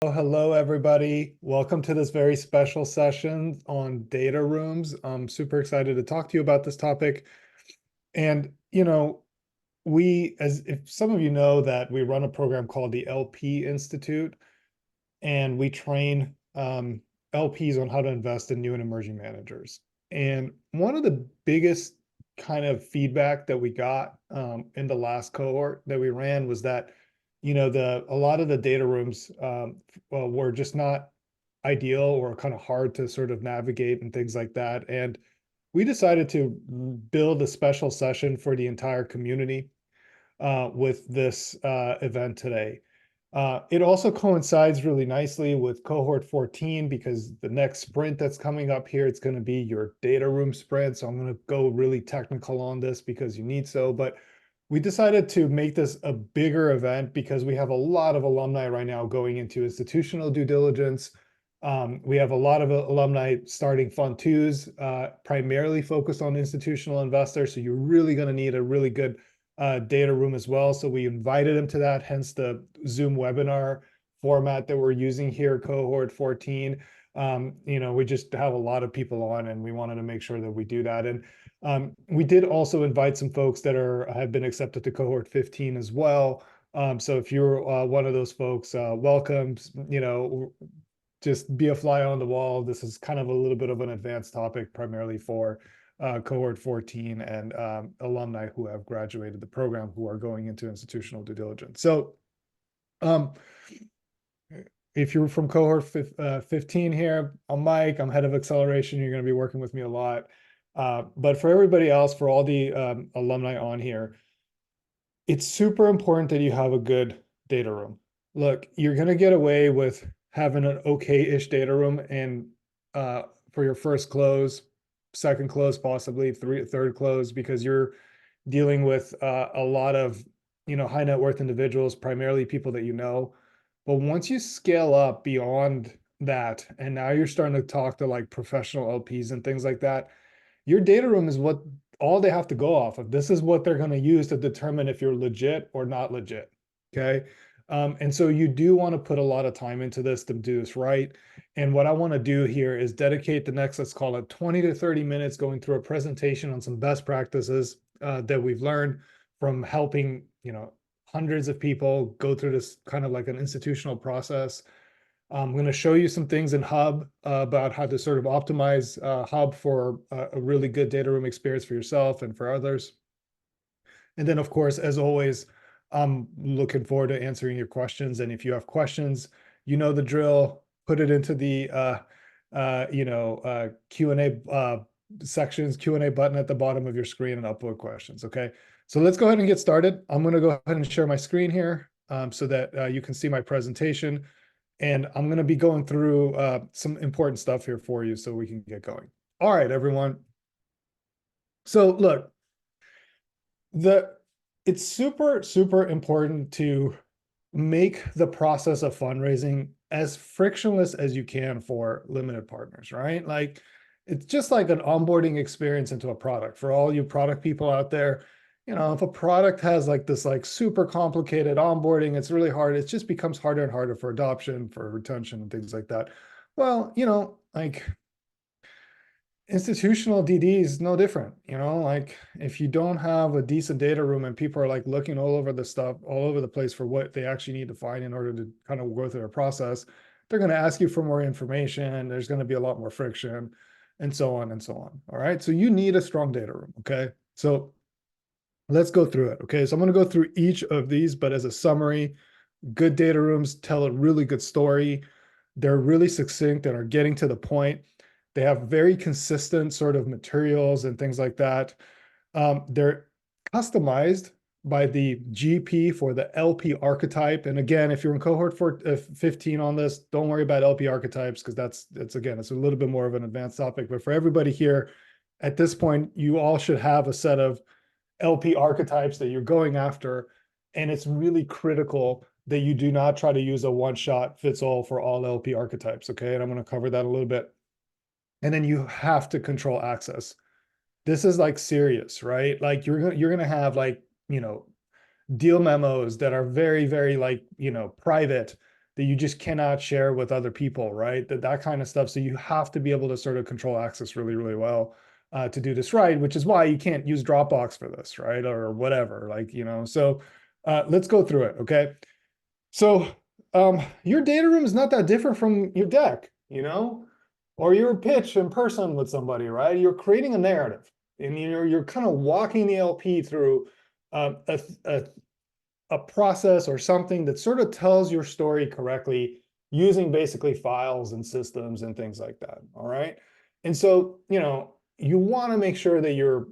Oh, hello, everybody. Welcome to this very special session on data rooms. I'm super excited to talk to you about this topic. And, as if some of you know that we run a program called the LP Institute, and we train LPs on how to invest in new and emerging managers. And one of the biggest kind of feedback that we got in the last cohort that we ran was that, a lot of the data rooms were just not ideal or kind of hard to sort of navigate and things like that. And we decided to build a special session for the entire community with this event today. It also coincides really nicely with cohort 14 because the next sprint that's coming up here, it's going to be your data room sprint. So I'm going to go really technical on this because you need so, but we decided to make this a bigger event because we have a lot of alumni right now going into institutional due diligence. We have a lot of alumni starting fund twos, primarily focused on institutional investors. So you're really going to need a really good data room as well. So we invited him to that, hence the Zoom webinar format that we're using here, cohort 14. We just have a lot of people on and we wanted to make sure that we do that. And we did also invite some folks that have been accepted to cohort 15 as well. So if you're one of those folks, welcome, just be a fly on the wall. This is kind of a little bit of an advanced topic, primarily for cohort 14 and alumni who have graduated the program who are going into institutional due diligence. So if you're from cohort 15 here, I'm Mike, I'm head of acceleration. You're going to be working with me a lot. But for everybody else, for all the alumni on here, it's super important that you have a good data room. Look, you're going to get away with having an okay-ish data room and for your first close, second close, possibly third close, because you're dealing with a lot of high net worth individuals, primarily people that you know. But once you scale up beyond that, and now you're starting to talk to like professional LPs and things like that, your data room is what all they have to go off of. This is what they're going to use to determine if you're legit or not legit. Okay. And so you do want to put a lot of time into this to do this right. And what I want to do here is dedicate the next, let's call it 20 to 30 minutes going through a presentation on some best practices that we've learned from helping, hundreds of people go through this kind of like an institutional process. I'm going to show you some things in Hub about how to sort of optimize Hub for a really good data room experience for yourself and for others. And then, of course, as always, I'm looking forward to answering your questions. And if you have questions, you know the drill. Put it into the Q&A sections, Q&A button at the bottom of your screen, and upload questions. Okay, so let's go ahead and get started. I'm going to go ahead and share my screen here so that you can see my presentation. And I'm going to be going through some important stuff here for you so we can get going. All right, everyone. So look, it's super, super important to make the process of fundraising as frictionless as you can for limited partners, right? Like it's just like an onboarding experience into a product. For all you product people out there, if a product has like this like super complicated onboarding, it's really hard. It just becomes harder and harder for adoption, for retention and things like that. Well, like institutional DD is no different, like if you don't have a decent data room and people are like looking all over the stuff, all over the place for what they actually need to find in order to kind of go through their process, they're going to ask you for more information. There's going to be a lot more friction and so on and so on. All right. So you need a strong data room. Okay. So let's go through it. Okay. So I'm going to go through each of these, but as a summary, good data rooms tell a really good story. They're really succinct and are getting to the point. They have very consistent sort of materials and things like that. They're customized by the GP for the LP archetype. And again, if you're in cohort 15 on this, don't worry about LP archetypes because it's a little bit more of an advanced topic. But for everybody here at this point, you all should have a set of LP archetypes that you're going after. And it's really critical that you do not try to use a one-shot fits all for all LP archetypes. Okay. And I'm going to cover that a little bit. And then you have to control access. This is like serious, right? Like you're going to have like, deal memos that are very, very like, private that you just cannot share with other people, right? That kind of stuff. So you have to be able to sort of control access really, really well to do this right, which is why you can't use Dropbox for this, right? Or whatever, like, so let's go through it, okay? So your data room is not that different from your deck, or your pitch in person with somebody, right? You're creating a narrative, and you're kind of walking the LP through a process or something that sort of tells your story correctly using basically files and systems and things like that. All right. And so, you want to make sure that you're,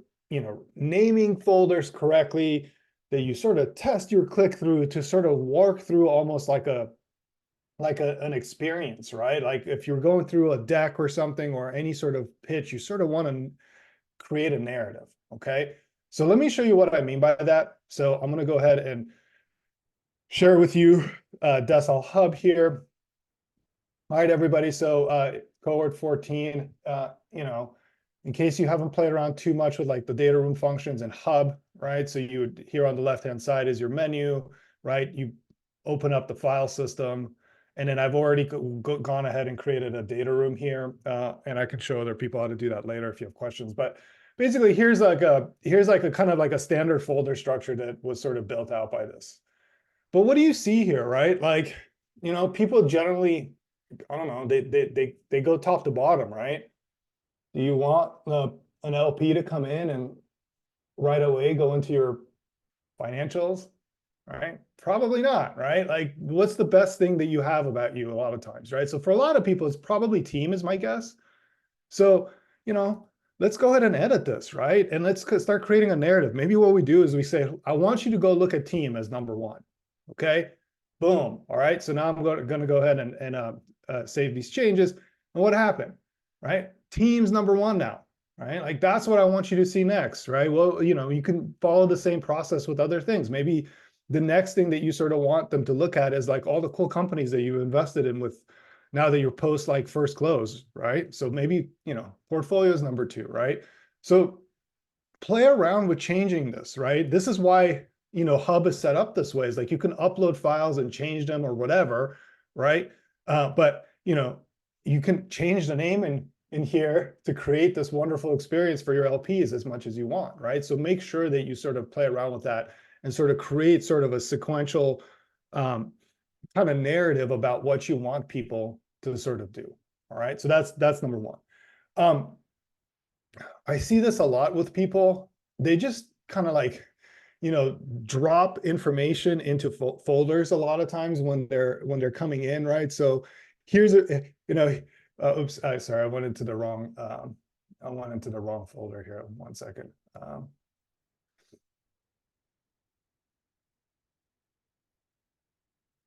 naming folders correctly, that you sort of test your click through to sort of work through almost like an experience, right? Like if you're going through a deck or something or any sort of pitch, you sort of want to create a narrative. Okay. So let me show you what I mean by that. So I'm going to go ahead and share with you Decile Hub here. All right, everybody. So cohort 14, in case you haven't played around too much with like the data room functions and Hub, right? So you would, here on the left-hand side is your menu, right? You open up the file system, and then I've already gone ahead and created a data room here, and I can show other people how to do that later if you have questions. But basically, here's like a kind of like a standard folder structure that was sort of built out by this. But what do you see here, right? Like, people generally, I don't know, they go top to bottom, right? Do you want an LP to come in and right away go into your financials, right? Probably not, right? Like, what's the best thing that you have about you a lot of times, right? So for a lot of people, it's probably team is my guess. So, let's go ahead and edit this, right? And let's start creating a narrative. Maybe what we do is we say, I want you to go look at team as number one. Okay, boom. All right, so now I'm going to go ahead and save these changes. And what happened, right? Team's number one now, right? Like that's what I want you to see next, right? Well, you can follow the same process with other things. Maybe the next thing that you sort of want them to look at is like all the cool companies that you've invested in with now that you're post like first close, right? So maybe, portfolio is number two, right? So play around with changing this, right? This is why, Hub is set up this way. Is like you can upload files and change them or whatever, right? But, you can change the name in here to create this wonderful experience for your LPs as much as you want, right? So make sure that you sort of play around with that and sort of create sort of a sequential kind of narrative about what you want people to sort of do. All right. So that's number one. I see this a lot with people. They just kind of like, drop information into folders a lot of times when they're coming in, right? So here's oops, sorry, I went into the wrong folder here. 1 second.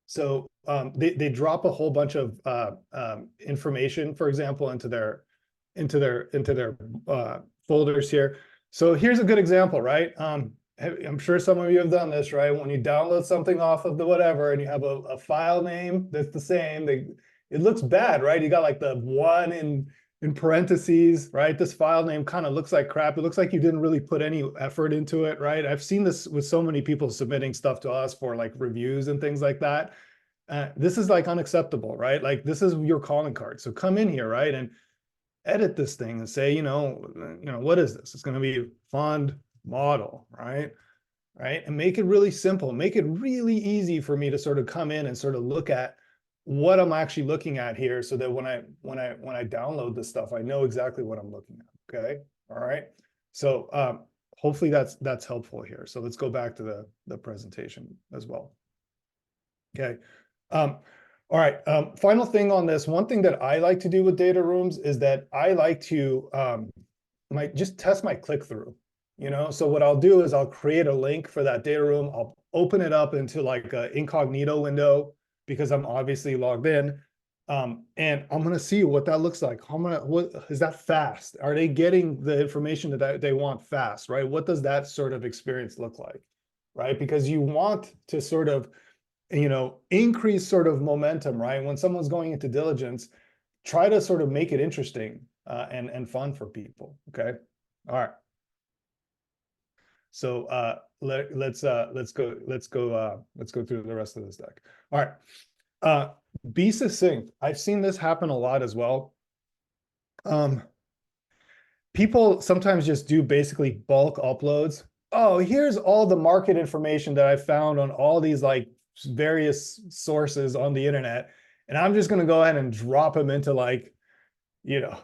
So they drop a whole bunch of information, for example, into their folders here. So here's a good example, right? I'm sure some of you have done this, right? When you download something off of the whatever and you have a file name that's the same, it looks bad, right? You got like the one in parentheses, right? This file name kind of looks like crap. It looks like you didn't really put any effort into it, right? I've seen this with so many people submitting stuff to us for like reviews and things like that. This is like unacceptable, right? Like this is your calling card. So come in here, right? And edit this thing and say, what is this? It's going to be fund model, right? Right. And make it really simple. Make it really easy for me to sort of come in and sort of look at what I'm actually looking at here so that when I download this stuff, I know exactly what I'm looking at. Okay. All right. So hopefully that's helpful here. So let's go back to the presentation as well. Okay. All right. Final thing on this. One thing that I like to do with data rooms is that I like to just test my click through. So what I'll do is I'll create a link for that data room. I'll open it up into like an incognito window because I'm obviously logged in. And I'm going to see what that looks like. What is that fast? Are they getting the information that they want fast, right? What does that sort of experience look like, right? Because you want to sort of, increase sort of momentum, right? When someone's going into diligence, try to sort of make it interesting and fun for people. Okay. All right. So let's go through the rest of this deck. All right. Be succinct. I've seen this happen a lot as well. Um, People sometimes just do basically bulk uploads. Oh, here's all the market information that I found on all these like various sources on the internet. And I'm just going to go ahead and drop them into like, you know,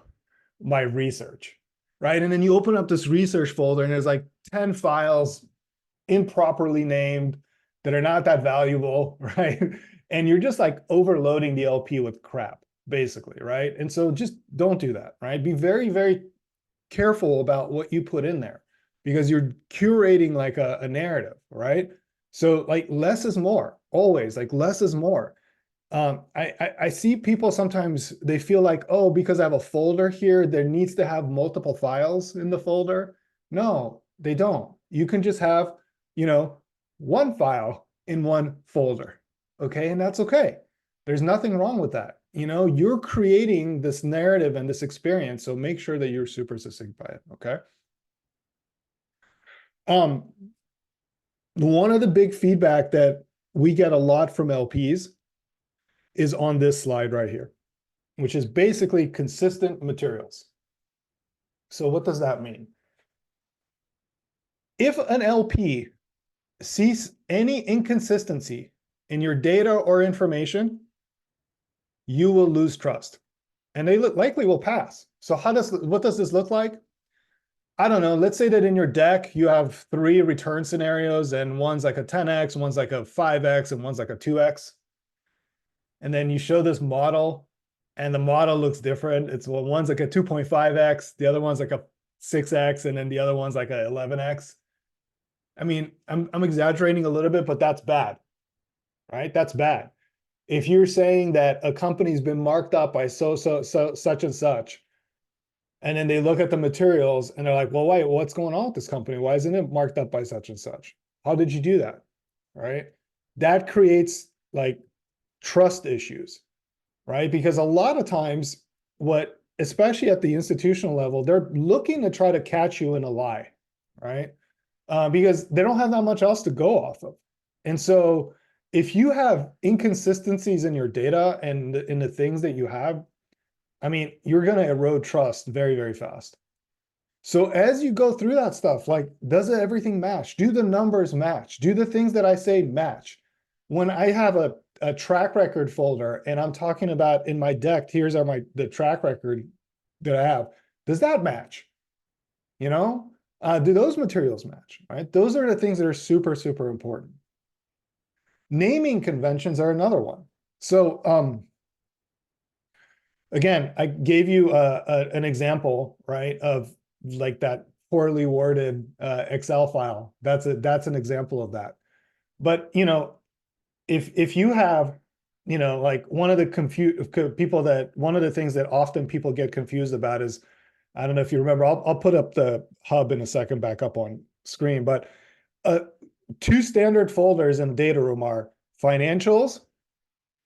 my research. Right. And then you open up this research folder and there's like 10 files improperly named that are not that valuable. Right. And you're just like overloading the LP with crap, basically. Right. And so just don't do that. Right. Be very, very careful about what you put in there because you're curating like a narrative, right? So like less is more, always like less is more. I see people sometimes they feel like, oh, because I have a folder here, there needs to have multiple files in the folder. No, they don't. You can just have, one file in one folder. Okay. And that's okay. There's nothing wrong with that. You're creating this narrative and this experience. So make sure that you're super succinct by it. Okay. Um, One of the big feedback that we get a lot from LPs is on this slide right here, which is basically consistent materials. So what does that mean? If an LP sees any inconsistency in your data or information, you will lose trust and they likely will pass. So what does this look like? I don't know. Let's say that in your deck, you have 3 return scenarios and one's like a 10x, one's like a 5x, and one's like a 2x. And then you show this model and the model looks different. It's one's like a 2.5x, the other one's like a 6x, and then the other one's like a 11x. I mean, I'm exaggerating a little bit, but that's bad, right? That's bad. If you're saying that a company's been marked up by such and such, and then they look at the materials and they're like, well, wait, what's going on with this company? Why isn't it marked up by such and such? How did you do that? Right? That creates like trust issues, right? Because a lot of times, especially at the institutional level, they're looking to try to catch you in a lie, right? Because they don't have that much else to go off of. And so if you have inconsistencies in your data and in the things that you have, I mean, you're going to erode trust very, very fast. So as you go through that stuff, like, does everything match? Do the numbers match? Do the things that I say match? When I have a track record folder and I'm talking about in my deck, here's the track record that I have. Does that match? Do those materials match? Right? Those are the things that are super, super important. Naming conventions are another one. So again, I gave you an example, right, of like that poorly worded Excel file. That's an example of that. But if you have, like one of the things that often people get confused about is, I don't know if you remember, I'll put up the hub in a second back up on screen, but 2 standard folders in the data room are financials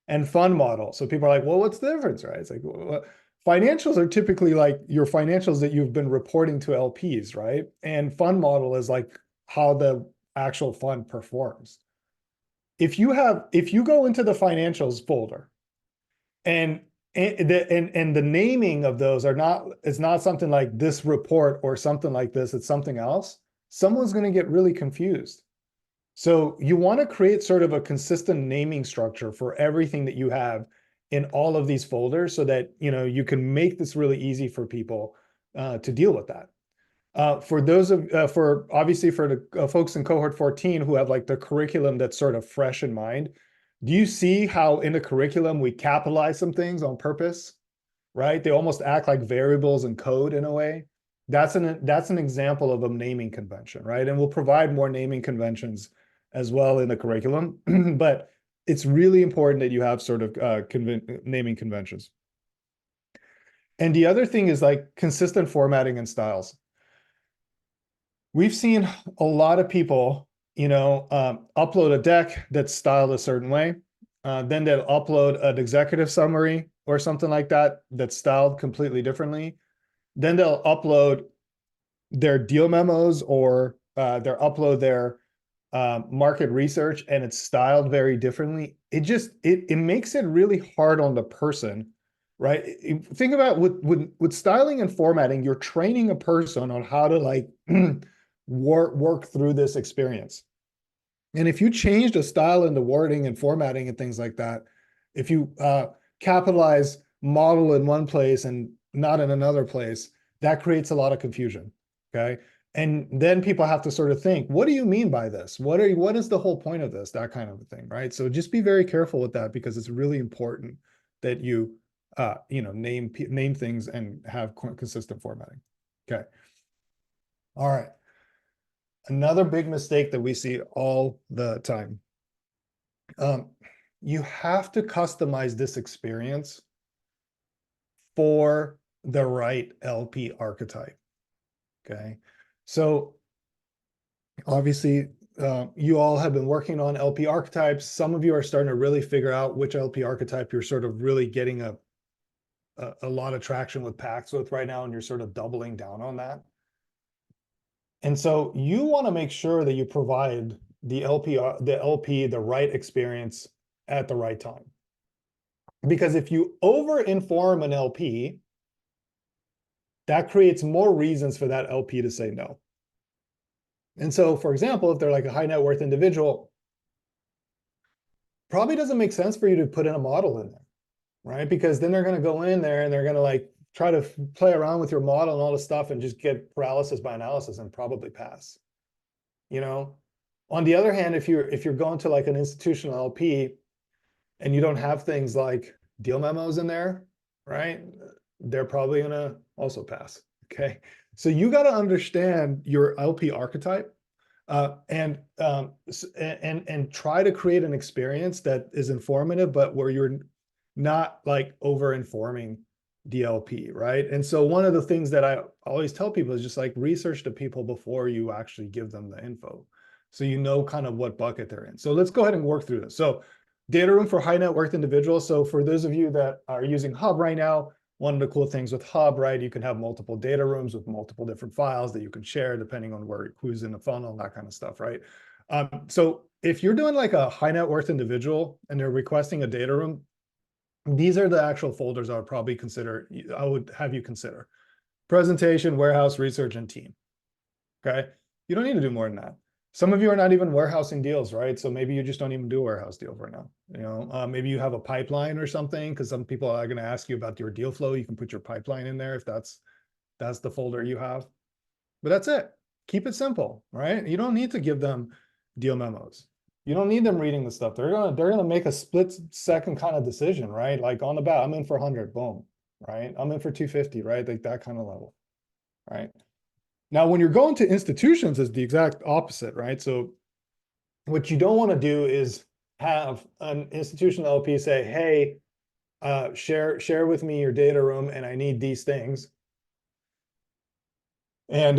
and fund model. So people are like, well, what's the difference, right? It's like, well, financials are typically like your financials that you've been reporting to LPs, right? And fund model is like how the actual fund performs. If you go into the financials folder and the naming of those it's not something like this report or something like this, it's something else, someone's going to get really confused. So you want to create sort of a consistent naming structure for everything that you have in all of these folders so that you can make this really easy for people to deal with that. For obviously for the folks in cohort 14 who have like the curriculum that's sort of fresh in mind, do you see how in the curriculum we capitalize some things on purpose, right? They almost act like variables in code in a way. That's an example of a naming convention, right? And we'll provide more naming conventions as well in the curriculum, but it's really important that you have sort of naming conventions. And the other thing is like consistent formatting and styles. We've seen a lot of people, upload a deck that's styled a certain way. Then they'll upload an executive summary or something like that that's styled completely differently. Then they'll upload their deal memos or they'll upload their market research and it's styled very differently. it makes it really hard on the person, right? Think about with styling and formatting, you're training a person on how to like work through this experience. And if you change the style and the wording and formatting and things like that, if you capitalize model in one place and not in another place, that creates a lot of confusion. Okay. And then people have to sort of think, what do you mean by this? What is the whole point of this? That kind of a thing, right? So just be very careful with that, because it's really important that you name things and have consistent formatting. Okay. All right. Another big mistake that we see all the time. You have to customize this experience for the right LP archetype. Okay. So obviously, you all have been working on LP archetypes. Some of you are starting to really figure out which LP archetype you're sort of really getting a lot of traction with packs with right now, and you're sort of doubling down on that. And so you want to make sure that you provide the LP the right experience at the right time. Because if you over-inform an LP, that creates more reasons for that LP to say no. And so, for example, if they're like a high net worth individual, probably doesn't make sense for you to put in a model in there, right? Because then they're going to go in there and they're going to like try to play around with your model and all this stuff and just get paralysis by analysis and probably pass. On the other hand, if you're going to like an institutional LP and you don't have things like deal memos in there, right? They're probably going to also pass. Okay. So you got to understand your LP archetype, and try to create an experience that is informative, but where you're not like over informing the LP, right? And so one of the things that I always tell people is just like research the people before you actually give them the info, so you know kind of what bucket they're in. So let's go ahead and work through this. So data room for high net worth individuals. So for those of you that are using Hub right now, one of the cool things with Hub, right, you can have multiple data rooms with multiple different files that you can share depending on who's in the funnel and that kind of stuff, right? So if you're doing like a high net worth individual and they're requesting a data room, these are the actual folders I would have you consider: presentation, warehouse, research, and team. Okay. You don't need to do more than that. Some of you are not even warehousing deals, right? So maybe you just don't even do a warehouse deal right now. Maybe you have a pipeline or something, because some people are going to ask you about your deal flow. You can put your pipeline in there if that's the folder you have. But that's it. Keep it simple, right? You don't need to give them deal memos. You don't need them reading the stuff. They're gonna make a split second kind of decision, right? Like on the bat, I'm in for 100, boom, right? I'm in for 250, right? Like that kind of level, right? Now, when you're going to institutions, is the exact opposite, right? So what you don't want to do is have an institutional LP say, hey, share with me your data room and I need these things. And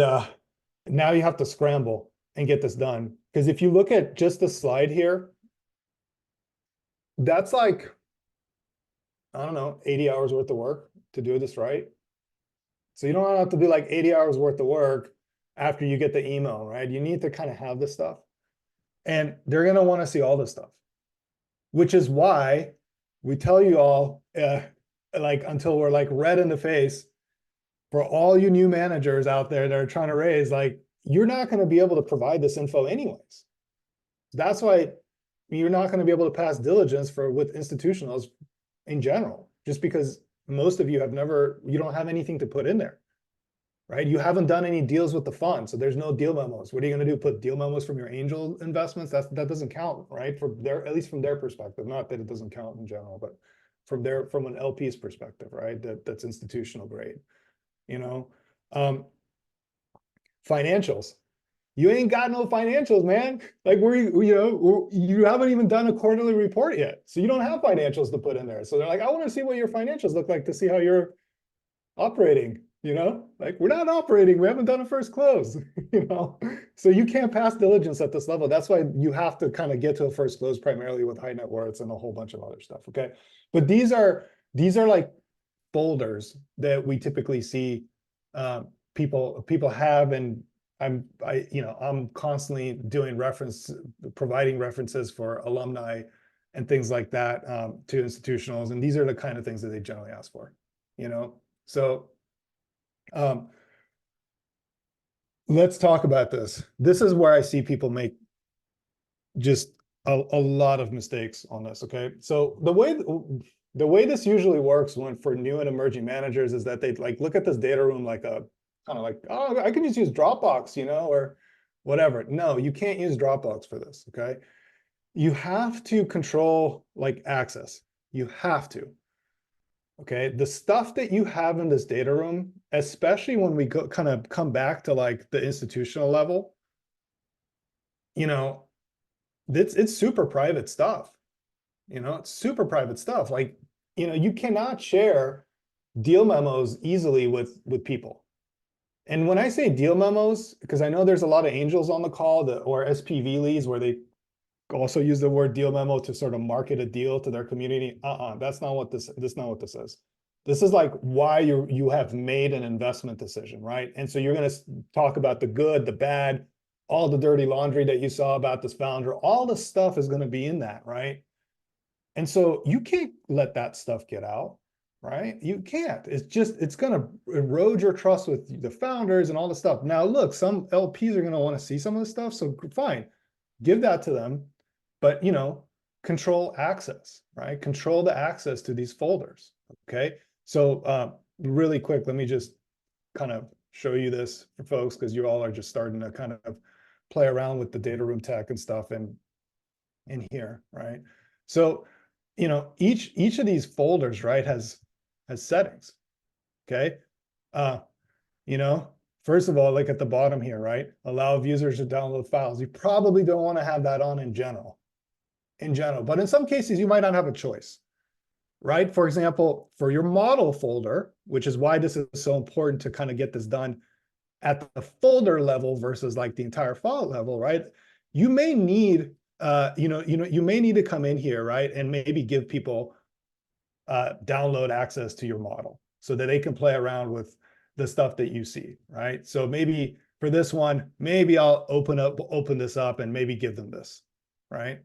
now you have to scramble and get this done. Because if you look at just the slide here, that's like, I don't know, 80 hours worth of work to do this right. So you don't have to do like 80 hours worth of work after you get the email, right? You need to kind of have this stuff. And they're going to want to see all this stuff, which is why we tell you all, like until we're like red in the face, for all you new managers out there that are trying to raise, like you're not going to be able to provide this info anyways. That's why you're not going to be able to pass diligence with institutionals in general, just because most of you you don't have anything to put in there, right? You haven't done any deals with the fund, so there's no deal memos. What are you going to do? Put deal memos from your angel investments? That doesn't count, right? At least from their perspective, not that it doesn't count in general, but from an LP's perspective, right? That's institutional grade, financials. You ain't got no financials, man. Like you haven't even done a quarterly report yet. So you don't have financials to put in there. So they're like, I want to see what your financials look like to see how you're operating, like we're not operating. We haven't done a first close, so you can't pass diligence at this level. That's why you have to kind of get to a first close primarily with high net worths and a whole bunch of other stuff. Okay. But these are like folders that we typically see people have, and I'm constantly providing references for alumni and things like that to institutionals. And these are the kind of things that they generally ask for, you know? So let's talk about this. This is where I see people make just a lot of mistakes on this, okay? So the way this usually works when for new and emerging managers is that they like look at this data room like a kind of like, oh, I can just use Dropbox, you know, or whatever. No, you can't use Dropbox for this, okay? You have to control like access. You have to. Okay, the stuff that you have in this data room, especially when we go kind of come back to like the institutional level, you know, it's super private stuff. You know, it's super private stuff. Like, you know, you cannot share deal memos easily with people. And when I say deal memos, because I know there's a lot of angels on the call that or SPV leads where they also use the word deal memo to sort of market a deal to their community. That's not what this not what this is. This is like why you have made an investment decision, right? And so you're going to talk about the good, the bad, all the dirty laundry that you saw about this founder. All the stuff is going to be in that, right? And so you can't let that stuff get out, right? You can't. It's going to erode your trust with the founders and all the stuff. Now, look, some LPs are going to want to see some of this stuff, so fine, give that to them. But, you know, control access, right? Control the access to these folders, okay? So really quick, let me just kind of show you this for folks because you all are just starting to kind of play around with the data room tech and stuff in here, right? So, you know, each of these folders, right, has settings, okay? You know, first of all, like at the bottom here, right? Allow users to download files. You probably don't want to have that on in general, but in some cases you might not have a choice, right? For example, for your model folder, which is why this is so important to kind of get this done at the folder level versus like the entire file level, right? You may need, you may need to come in here, right, and maybe give people download access to your model so that they can play around with the stuff that you see, right? So maybe for this one, maybe I'll open this up and maybe give them this, right?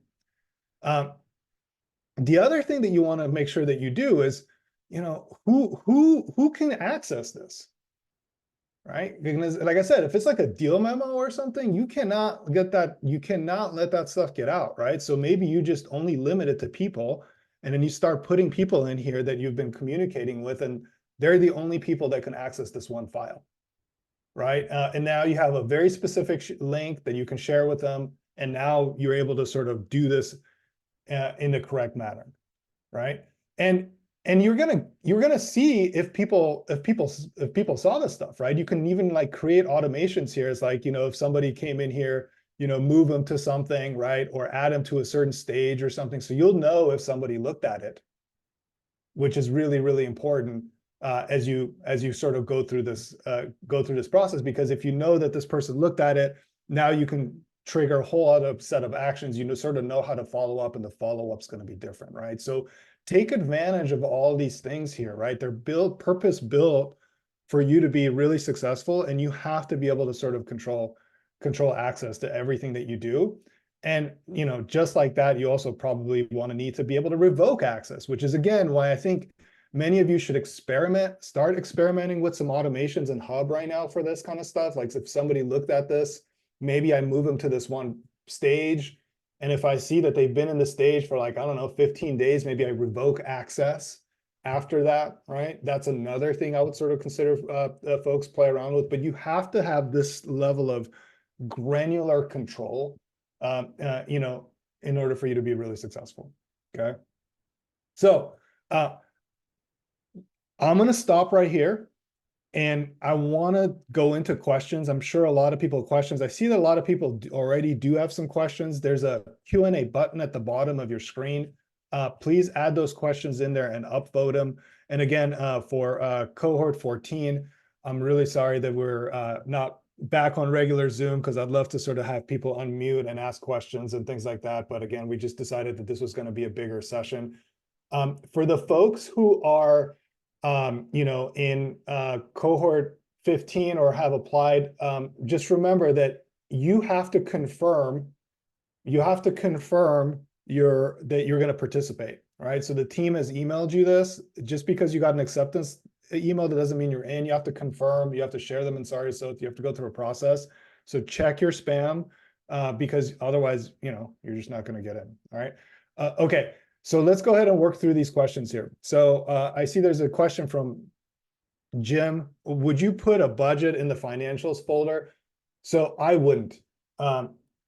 The other thing that you want to make sure that you do is, you know, who can access this, right? Because like I said, if it's like a deal memo or something, you cannot let that stuff get out, right? So maybe you just only limit it to people, and then you start putting people in here that you've been communicating with, and they're the only people that can access this one file, right? And now you have a very specific link that you can share with them, and now you're able to sort of do this in the correct manner, right? And you're gonna see if people saw this stuff, right? You can even like create automations here. It's like, you know, if somebody came in here, you know, move them to something, right, or add them to a certain stage or something, so you'll know if somebody looked at it, which is really, really important as you sort of go through this process, because if you know that this person looked at it, now you can trigger a whole other set of actions. You know, sort of know how to follow up, and the follow-up's going to be different, right? So take advantage of all these things here, right? They're purpose built for you to be really successful, and you have to be able to sort of control access to everything that you do. And, you know, just like that, you also probably want to need to be able to revoke access, which is again why I think many of you should start experimenting with some automations in Hub right now for this kind of stuff. Like if somebody looked at this, maybe I move them to this one stage. And if I see that they've been in the stage for like, I don't know, 15 days, maybe I revoke access after that, right? That's another thing I would sort of consider folks play around with. But you have to have this level of granular control, you know, in order for you to be really successful, okay? So I'm going to stop right here. And I want to go into questions. I'm sure a lot of people have questions. I see that a lot of people already do have some questions. There's a Q&A button at the bottom of your screen. Please add those questions in there and upvote them. And again, for Cohort 14, I'm really sorry that we're not back on regular Zoom, because I'd love to sort of have people unmute and ask questions and things like that. But again, we just decided that this was going to be a bigger session. For the folks who are you know, in Cohort 15 or have applied, just remember that you have to confirm you're going to participate, right? So the team has emailed you this. Just because you got an acceptance email, that doesn't mean you're in. You have to confirm, you have to share them in Sorry So you have to go through a process. So check your spam, because otherwise, you're just not going to get in. All right. Okay. So let's go ahead and work through these questions here. So I see there's a question from Jim. Would you put a budget in the financials folder? So I wouldn't.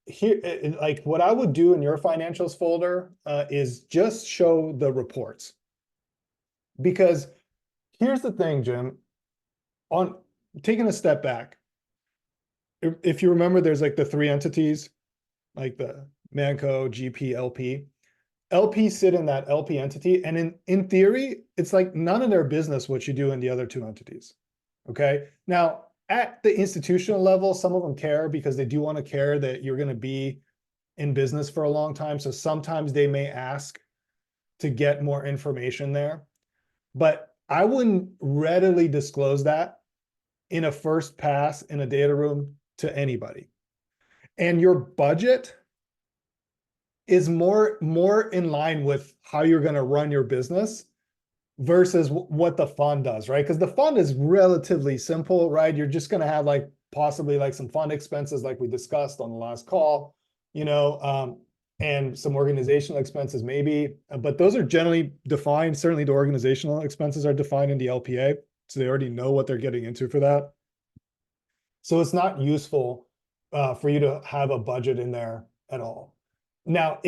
Here, like what I would do in your financials folder is just show the reports. Because here's the thing, Jim, on taking a step back, if you remember, there's like the three entities, like the Manco, GP, LP. LP sit in that LP entity, and in theory, it's like none of their business what you do in the other two entities. Okay. Now, at the institutional level, some of them care because they do want to care that you're going to be in business for a long time. So sometimes they may ask to get more information there. But I wouldn't readily disclose that in a first pass in a data room to anybody. And your budget is more in line with how you're going to run your business versus what the fund does, right? Because the fund is relatively simple, right? You're just going to have like possibly like some fund expenses like we discussed on the last call, and some organizational expenses maybe, but those are generally defined. Certainly the organizational expenses are defined in the LPA, so they already know what they're getting into for that. So it's not useful for you to have a budget in there at all. Now,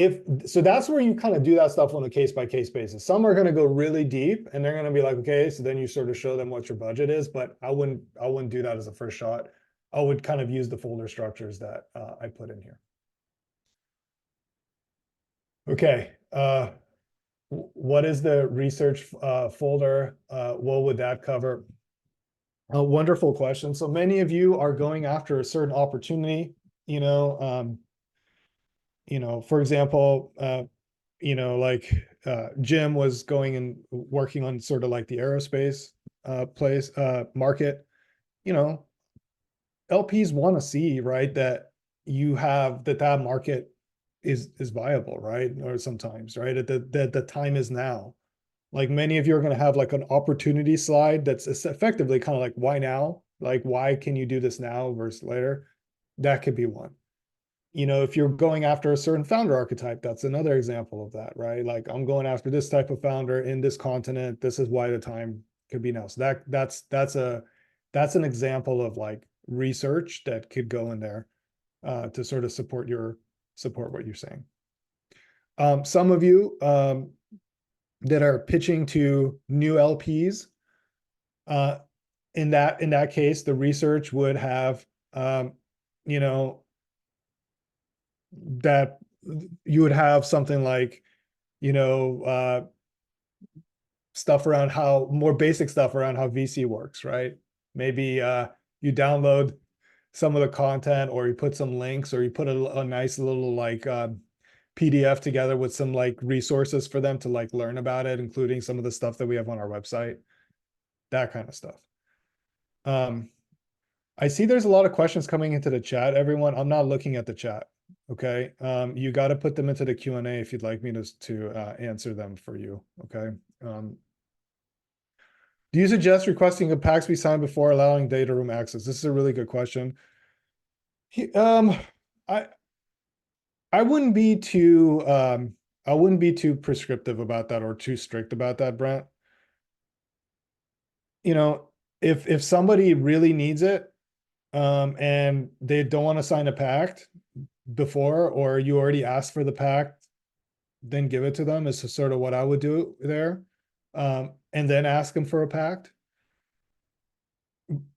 so that's where you kind of do that stuff on a case-by-case basis. Some are going to go really deep and they're going to be like, okay, so then you sort of show them what your budget is, but I wouldn't do that as a first shot. I would kind of use the folder structures that I put in here. Okay. What is the research folder? What would that cover? A wonderful question. So many of you are going after a certain opportunity, for example, like Jim was going and working on sort of like the aerospace market. LPs want to see, right, that you have that market is viable, right? Or sometimes, right, that the time is now. Like many of you are going to have like an opportunity slide that's effectively kind of like, why now? Like, why can you do this now versus later? That could be one. If you're going after a certain founder archetype, that's another example of that, right? Like I'm going after this type of founder in this continent. This is why the time could be now. So that's an example of like research that could go in there to sort of support what you're saying. Some of you that are pitching to new LPs, in that case, the research would have, that you would have something like, stuff around more basic stuff around how VC works, right? Maybe you download some of the content, or you put some links, or you put a nice little like PDF together with some like resources for them to like learn about it, including some of the stuff that we have on our website, that kind of stuff. I see there's a lot of questions coming into the chat, everyone. I'm not looking at the chat. Okay. You got to put them into the Q&A if you'd like me to answer them for you. Okay. Do you suggest requesting a PACS be signed before allowing data room access? This is a really good question. I wouldn't be too prescriptive about that or too strict about that, Brent. If somebody really needs it, and they don't want to sign a pact before, or you already asked for the pact, then give it to them is sort of what I would do there. And then ask them for a pact.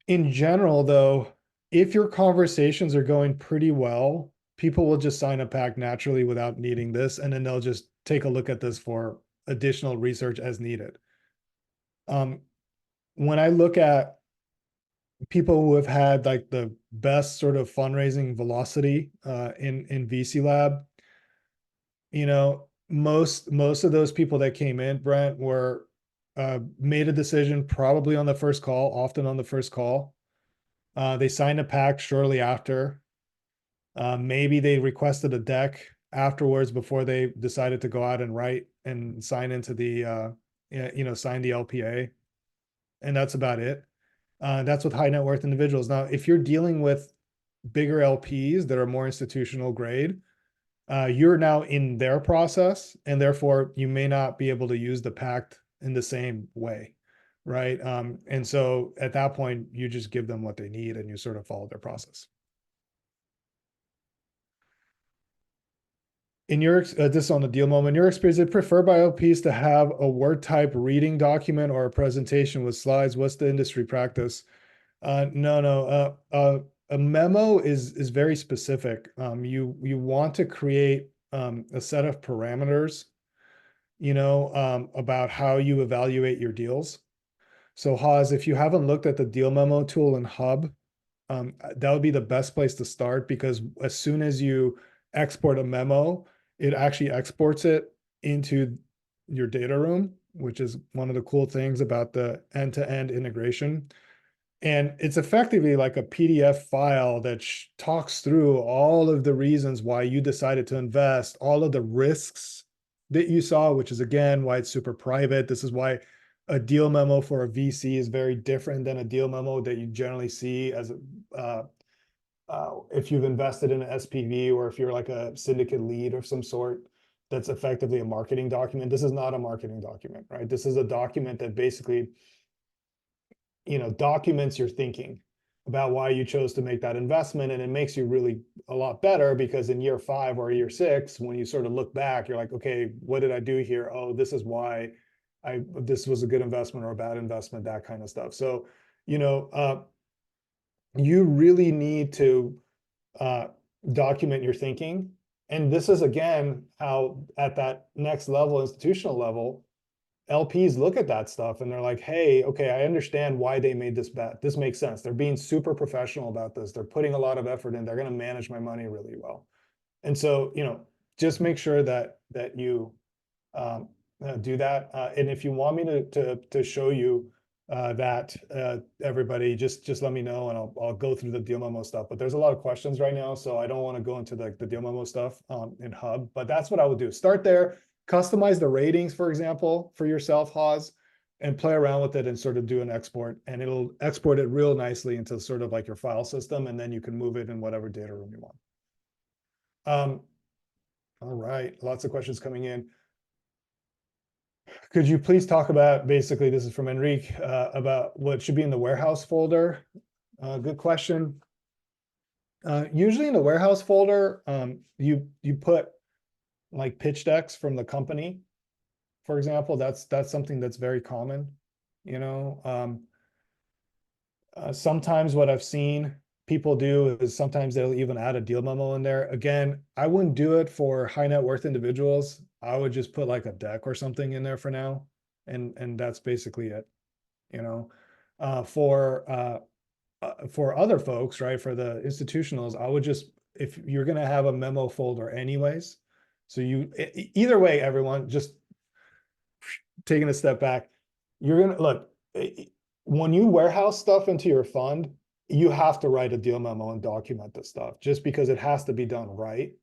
In general, though, if your conversations are going pretty well, people will just sign a pact naturally without needing this, and then they'll just take a look at this for additional research as needed. When I look at people who have had like the best sort of fundraising velocity in VC Lab, most of those people that came in, Brent, were made a decision probably on the first call, often on the first call. They signed a pact shortly after. Maybe they requested a deck afterwards before they decided to go out and write and sign into the sign the LPA, and that's about it. That's with high net worth individuals. Now, if you're dealing with bigger LPs that are more institutional grade, you're now in their process, and therefore you may not be able to use the pact in the same way, right? And so at that point, you just give them what they need and you sort of follow their process. In your this is on the deal moment, in your experience, is it preferred by LPs to have a Word type reading document or a presentation with slides? What's the industry practice? No. A memo is very specific. You want to create a set of parameters, about how you evaluate your deals. So Haz, if you haven't looked at the deal memo tool in Hub, that would be the best place to start, because as soon as you export a memo, it actually exports it into your data room, which is one of the cool things about the end-to-end integration. And it's effectively like a PDF file that talks through all of the reasons why you decided to invest, all of the risks that you saw, which is again why it's super private. This is why a deal memo for a VC is very different than a deal memo that you generally see as if you've invested in an SPV, or if you're like a syndicate lead of some sort. That's effectively a marketing document. This is not a marketing document, right? This is a document that basically documents your thinking about why you chose to make that investment. And it makes you really a lot better, because in year 5 or year 6, when you sort of look back, you're like, okay, what did I do here? Oh, this is why this was a good investment or a bad investment, that kind of stuff. So, you really need to document your thinking. And this is, again, how at that next level, institutional level, LPs look at that stuff and they're like, hey, okay, I understand why they made this bet. This makes sense. They're being super professional about this. They're putting a lot of effort in. They're going to manage my money really well. And so, just make sure that you do that. And if you want me to show you that, everybody, just let me know, and I'll go through the deal memo stuff. But there's a lot of questions right now, so I don't want to go into the deal memo stuff in Hub. But that's what I would do. Start there, customize the ratings, for example, for yourself, Haz, and play around with it and sort of do an export, and it'll export it real nicely into sort of like your file system, and then you can move it in whatever data room you want. All right, lots of questions coming in. Could you please talk about, basically, this is from Enrique, about what should be in the warehouse folder? Good question. Usually in the warehouse folder, you put like pitch decks from the company, for example. That's something that's very common. Sometimes what I've seen people do is sometimes they'll even add a deal memo in there. Again, I wouldn't do it for high net worth individuals. I would just put like a deck or something in there for now, and that's basically it. For other folks, right, for the institutionals, I would just, if you're going to have a memo folder anyways, so either way, everyone, just taking a step back, you're going to look, when you warehouse stuff into your fund, you have to write a deal memo and document this stuff, just because it has to be done right.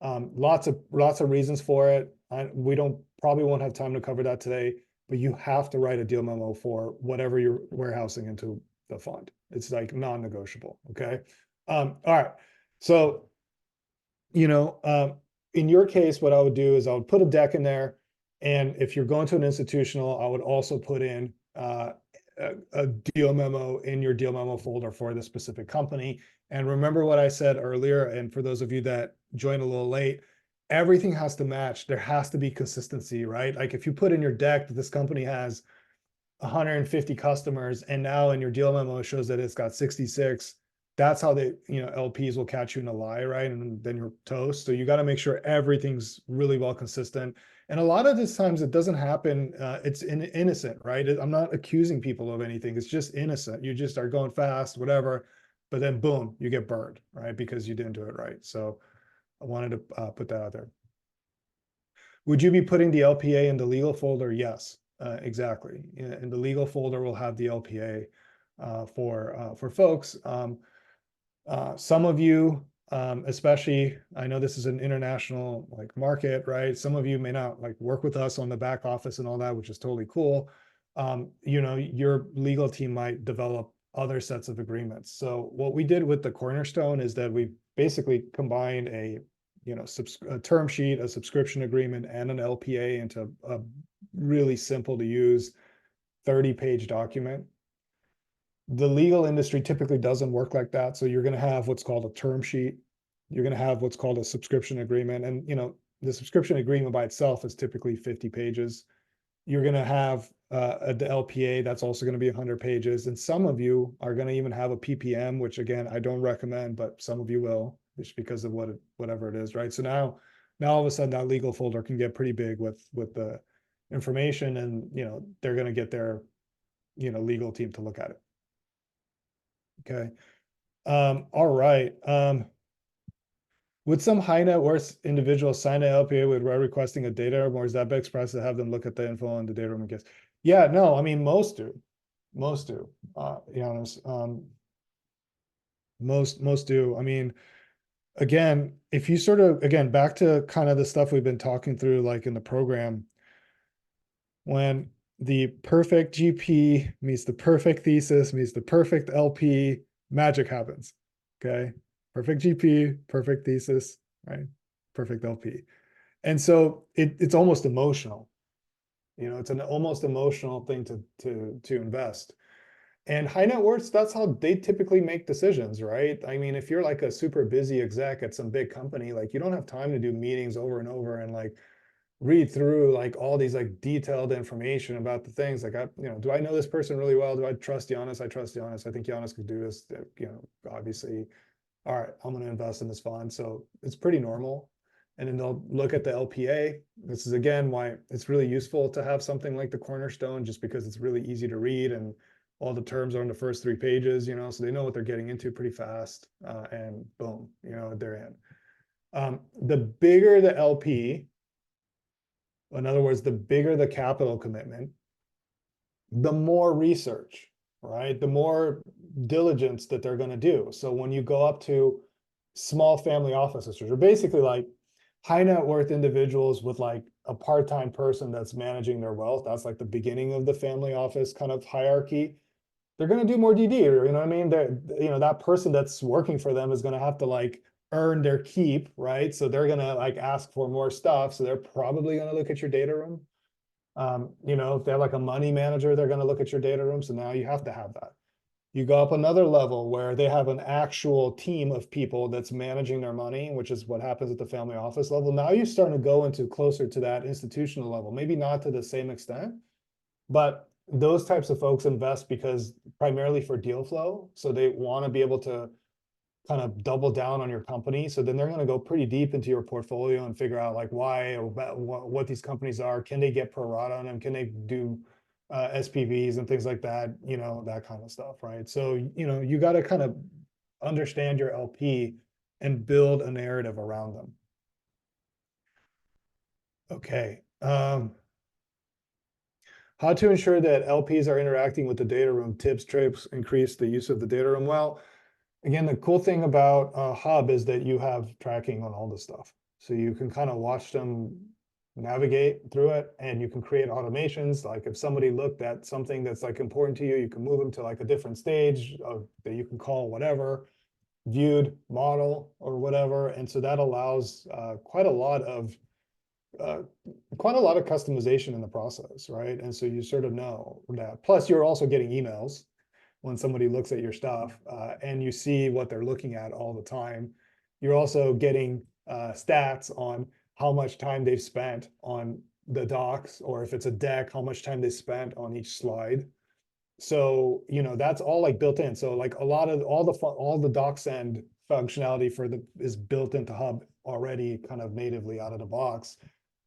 Lots of reasons for it. We probably won't have time to cover that today, but you have to write a deal memo for whatever you're warehousing into the fund. It's like non-negotiable. Okay. All right. So, in your case, what I would do is I would put a deck in there. And if you're going to an institutional, I would also put in a deal memo in your deal memo folder for the specific company. And remember what I said earlier, and for those of you that joined a little late, everything has to match. There has to be consistency, right? Like if you put in your deck that this company has 150 customers, and now in your deal memo it shows that it's got 66, that's how they, LPs will catch you in a lie, right? And then you're toast. So you got to make sure everything's really well consistent. And a lot of these times it doesn't happen. It's innocent, right? I'm not accusing people of anything. It's just innocent. You just are going fast, whatever, but then boom, you get burned, right? Because you didn't do it right. So I wanted to put that out there. Would you be putting the LPA in the legal folder? Yes, exactly. In the legal folder, we'll have the LPA for folks. Some of you especially, I know this is an international like market, right? Some of you may not like work with us on the back office and all that, which is totally cool. Your legal team might develop other sets of agreements. So what we did with the Cornerstone is that we basically combined a term sheet, a subscription agreement, and an LPA into a really simple to use 30-page document. The legal industry typically doesn't work like that. So you're going to have what's called a term sheet. You're going to have what's called a subscription agreement. And, the subscription agreement by itself is typically 50 pages. You're going to have the LPA that's also going to be 100 pages. And some of you are going to even have a PPM, which again, I don't recommend, but some of you will, just because of whatever it is, right? So now all of a sudden that legal folder can get pretty big with the information, and they're going to get their legal team to look at it. Okay. All right. Would some high net worth individuals sign an LPA with requesting a data room, or is that best practice to have them look at the info on the data room and guess? Yeah, no, I mean, most do. Most do, be honest. Most do. I mean, again, if you again, back to kind of the stuff we've been talking through, like in the program, when the perfect GP meets the perfect thesis meets the perfect LP, magic happens. Okay. Perfect GP, perfect thesis, right? Perfect LP. And so it's almost emotional. It's an almost emotional thing to invest. And high net worths, that's how they typically make decisions, right? I mean, if you're like a super busy exec at some big company, like you don't have time to do meetings over and over and like read through like all these like detailed information about the things. Like, do I know this person really well? Do I trust Giannis? I trust Giannis. I think Giannis could do this. Obviously, all right, I'm going to invest in this fund. So it's pretty normal. And then they'll look at the LPA. This is again why it's really useful to have something like the Cornerstone, just because it's really easy to read and all the terms are on the first 3 pages, so they know what they're getting into pretty fast, and boom, they're in. The bigger the LP, in other words, the bigger the capital commitment, the more research, right? The more diligence that they're going to do. So when you go up to small family offices, which are basically like high net worth individuals with like a part-time person that's managing their wealth, that's like the beginning of the family office kind of hierarchy. They're going to do more DD, you know what I mean? That person that's working for them is going to have to like earn their keep, right? So they're going to like ask for more stuff. So they're probably going to look at your data room. If they're like a money manager, they're going to look at your data room. So now you have to have that. You go up another level where they have an actual team of people that's managing their money, which is what happens at the family office level. Now you're starting to go into closer to that institutional level, maybe not to the same extent, but those types of folks invest because primarily for deal flow. So they want to be able to kind of double down on your company. So then they're going to go pretty deep into your portfolio and figure out like why or what these companies are. Can they get pro rata on them? Can they do SPVs and things like that? That kind of stuff, right? So, you got to kind of understand your LP and build a narrative around them. Okay. How to ensure that LPs are interacting with the data room, tips, tricks, increase the use of the data room. Well, again, the cool thing about Hub is that you have tracking on all this stuff. So you can kind of watch them navigate through it, and you can create automations. Like if somebody looked at something that's like important to you, you can move them to like a different stage that you can call whatever, viewed, model, or whatever. And so that allows quite a lot of customization in the process, right? And so you sort of know that. Plus, you're also getting emails when somebody looks at your stuff, and you see what they're looking at all the time. You're also getting stats on how much time they've spent on the docs, or if it's a deck, how much time they spent on each slide. So, that's all like built in. So like a lot of all the DocSend functionality is built into Hub already, kind of natively out of the box.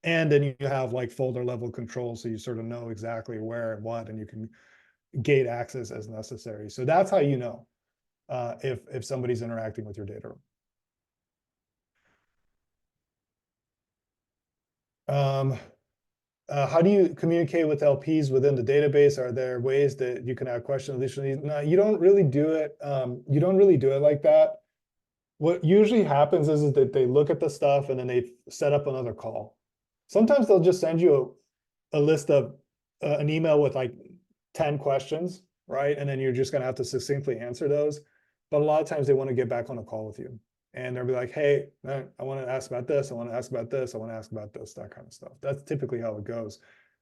And then you have like folder level control, so you sort of know exactly where and what, and you can gate access as necessary. So that's how you know if somebody's interacting with your data room. How do you communicate with LPs within the database? Are there ways that you can add questions additionally? No, you don't really do it. You don't really do it like that. What usually happens is that they look at the stuff and then they set up another call. Sometimes they'll just send you a list of an email with like 10 questions, right? And then you're just gonna have to succinctly answer those. But a lot of times they want to get back on a call with you. And they'll be like, hey, man, I want to ask about this, I want to ask about this, I want to ask about this, that kind of stuff. That's typically how it goes.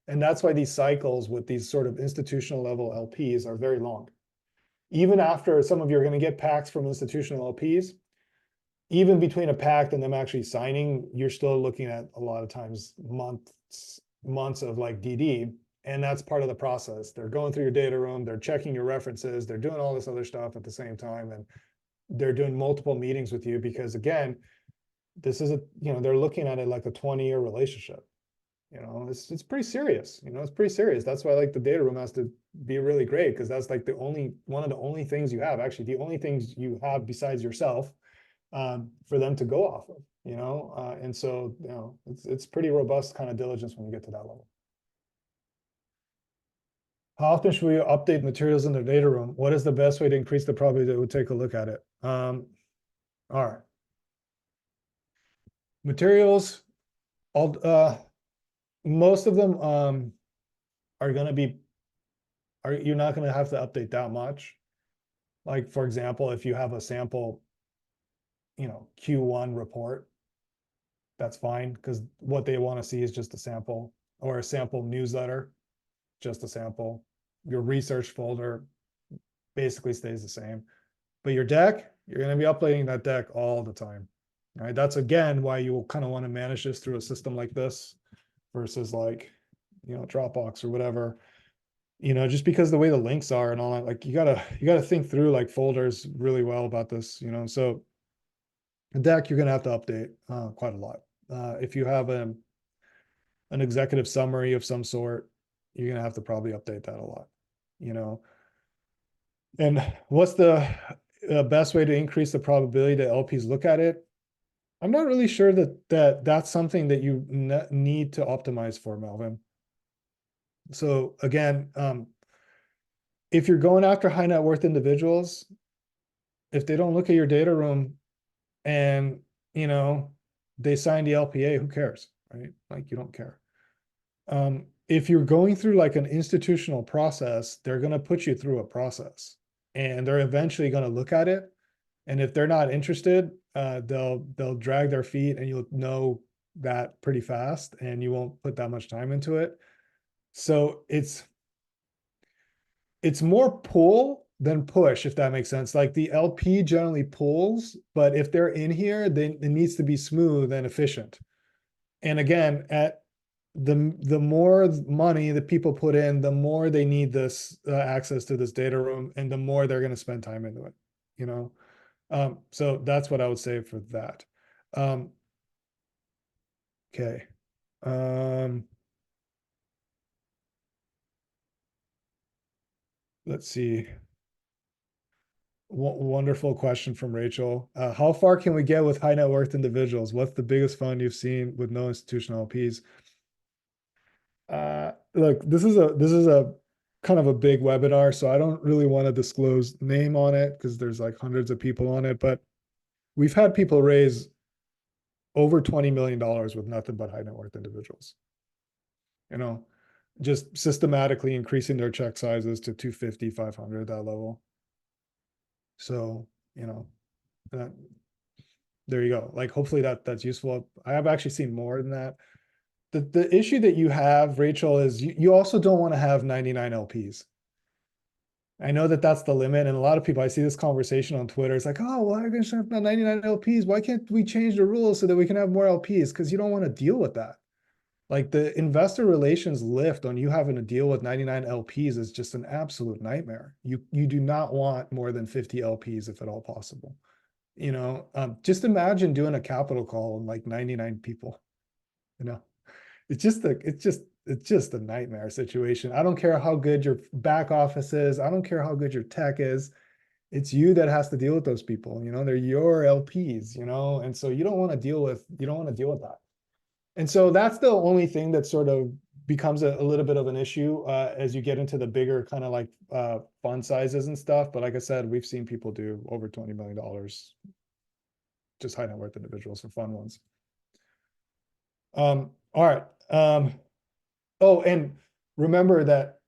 And that's why these cycles with these sort of institutional level LPs are very long. Even after some of you are going to get packs from institutional LPs, even between a pact and them actually signing, you're still looking at a lot of times months of like DD. And that's part of the process. They're going through your data room, they're checking your references, they're doing all this other stuff at the same time. And they're doing multiple meetings with you because again, this is they're looking at it like a 20-year relationship. It's pretty serious. It's pretty serious. That's why like the data room has to be really great because that's like one of the only things you have, actually the only things you have besides yourself for them to go off of, and so, it's pretty robust kind of diligence when you get to that level. How often should we update materials in the data room? What is the best way to increase the probability that we'll take a look at it? All right. Materials, most of them are going to be, you're not going to have to update that much. Like, for example, if you have a sample, Q1 report, that's fine because what they want to see is just a sample, or a sample newsletter, just a sample. Your research folder basically stays the same. But your deck, you're going to be updating that deck all the time. All right. That's again why you will kind of want to manage this through a system like this versus like, Dropbox or whatever. Just because the way the links are and all that, like you gotta think through like folders really well about this, So the deck you're gonna have to update quite a lot. If you have an executive summary of some sort, you're gonna have to probably update that a lot, And what's the best way to increase the probability that LPs look at it? I'm not really sure that's something that you need to optimize for, Melvin. So again, if you're going after high net worth individuals, if they don't look at your data room and, they sign the LPA, who cares, right? Like you don't care. If you're going through like an institutional process, they're going to put you through a process and they're eventually going to look at it. And if they're not interested, they'll drag their feet and you'll know that pretty fast and you won't put that much time into it. So it's more pull than push, if that makes sense. Like the LP generally pulls, but if they're in here, then it needs to be smooth and efficient. And again, at the more money that people put in, the more they need this access to this data room, and the more they're going to spend time into it. So that's what I would say for that. Okay. Let's see. Wonderful question from Rachel. How far can we get with high net worth individuals? What's the biggest fund you've seen with no institutional LPs? Look, this is a kind of a big webinar, so I don't really want to disclose name on it because there's like hundreds of people on it, but we've had people raise over $20 million with nothing but high net worth individuals. Just systematically increasing their check sizes to 250, 500, that level. So, there you go. Like, hopefully that's useful. I have actually seen more than that. The issue that you have, Rachel, is you also don't want to have 99 LPs. I know that that's the limit. And a lot of people, I see this conversation on Twitter. It's like, oh, why are we going to have 99 LPs? Why can't we change the rules so that we can have more LPs? Because you don't want to deal with that. Like the investor relations lift on you having to deal with 99 LPs is just an absolute nightmare. You do not want more than 50 LPs if at all possible. Just imagine doing a capital call on like 99 people. It's just a nightmare situation. I don't care how good your back office is. I don't care how good your tech is. It's you that has to deal with those people. They're your LPs, and so you don't want to deal with that. And so that's the only thing that sort of becomes a little bit of an issue as you get into the bigger kind of like fund sizes and stuff. But like I said, we've seen people do over $20 million just high net worth individuals for fund ones. All right. Oh, and remember that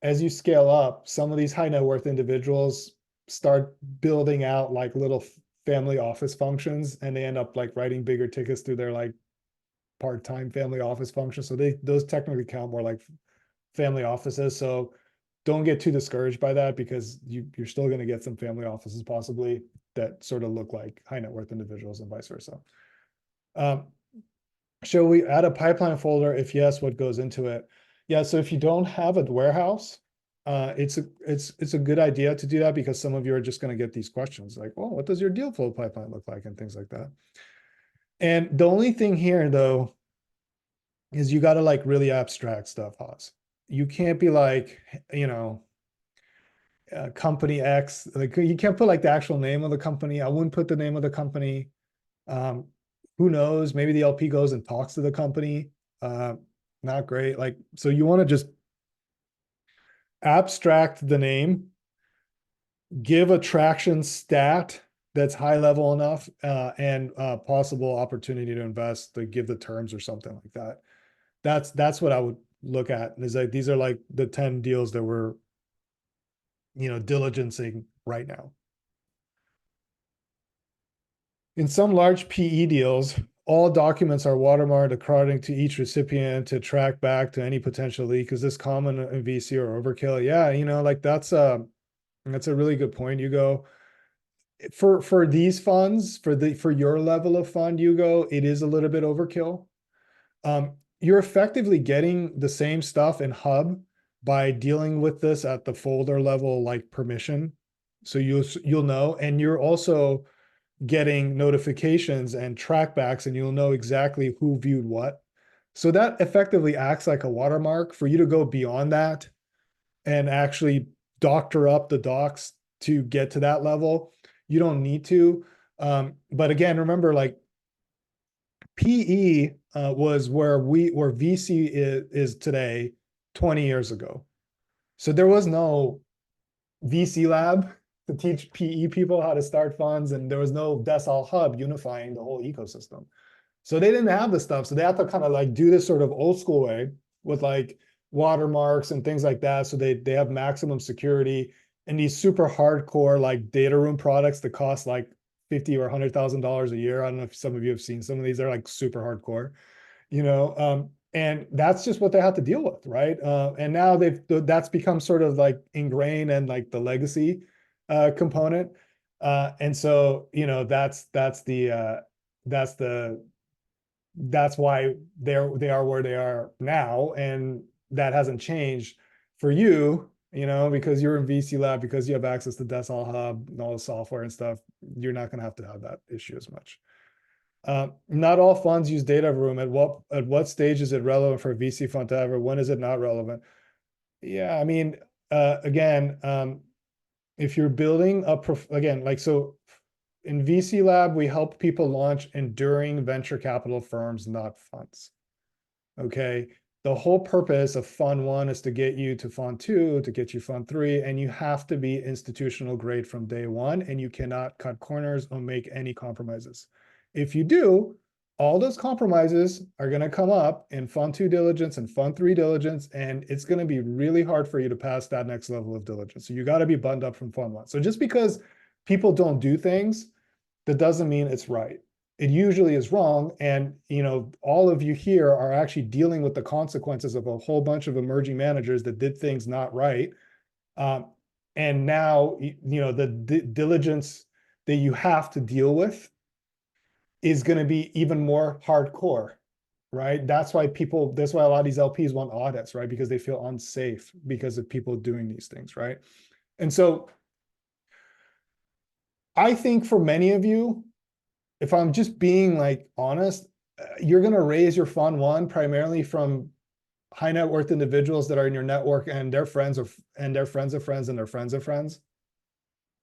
as you scale up, some of these high net worth individuals start building out like little family office functions, and they end up like writing bigger tickets through their like part-time family office functions. So those technically count more like family offices. So don't get too discouraged by that, because you're still going to get some family offices possibly that sort of look like high net worth individuals and vice versa. Shall we add a pipeline folder? If yes, what goes into it? Yeah, so if you don't have a warehouse, it's a good idea to do that, because some of you are just going to get these questions like, well, what does your deal flow pipeline look like, and things like that. And the only thing here though is you got to like really abstract stuff, Haas. You can't be like, company X, like you can't put like the actual name of the company. I wouldn't put the name of the company. Who knows? Maybe the LP goes and talks to the company. Not great. Like, so you want to just abstract the name, give a traction stat that's high level enough, and possible opportunity to invest, to give the terms or something like that. That's what I would look at. Is like, these are like the 10 deals that we're, diligencing right now. In some large PE deals, all documents are watermarked according to each recipient to track back to any potential leak. Is this common in VC or overkill? Yeah, like that's a really good point, Hugo. For these funds, for your level of fund, Hugo, it is a little bit overkill. You're effectively getting the same stuff in Hub by dealing with this at the folder level, like permission. So you'll know, and you're also getting notifications and trackbacks, and you'll know exactly who viewed what. So that effectively acts like a watermark for you to go beyond that and actually doctor up the docs to get to that level. You don't need to. But again, remember, like PE was where VC is today 20 years ago. So there was no VC Lab to teach PE people how to start funds, and there was no Decile Hub unifying the whole ecosystem. So they didn't have the stuff. So they had to kind of like do this sort of old school way with like watermarks and things like that. So they have maximum security, and these super hardcore like data room products that cost like $50,000 or $100,000 a year. I don't know if some of you have seen some of these. They're like super hardcore, and that's just what they have to deal with, right? And now that's become sort of like ingrained and like the legacy component. And so, that's why they are where they are now, and that hasn't changed for you, because you're in VC Lab, because you have access to Decile Hub and all the software and stuff. You're not going to have that issue as much. Not all funds use data room. At what stage is it relevant for a VC fund to ever? When is it not relevant? Yeah, I mean, again, if you're building up, again, like, so in VC Lab, we help people launch enduring venture capital firms, not funds. Okay. The whole purpose of fund one is to get you to fund two, to get you fund three, and you have to be institutional grade from day one, and you cannot cut corners or make any compromises. If you do, all those compromises are going to come up in fund two diligence and fund three diligence, and it's going to be really hard for you to pass that next level of diligence. So you got to be buttoned up from fund one. So just because people don't do things, that doesn't mean it's right. It usually is wrong. And, all of you here are actually dealing with the consequences of a whole bunch of emerging managers that did things not right. And now, the diligence that you have to deal with is going to be even more hardcore, right? That's why a lot of these LPs want audits, right? Because they feel unsafe because of people doing these things, right? And so I think for many of you, if I'm just being like honest, you're going to raise your fund one primarily from high net worth individuals that are in your network, and their friends and their friends of friends and their friends of friends.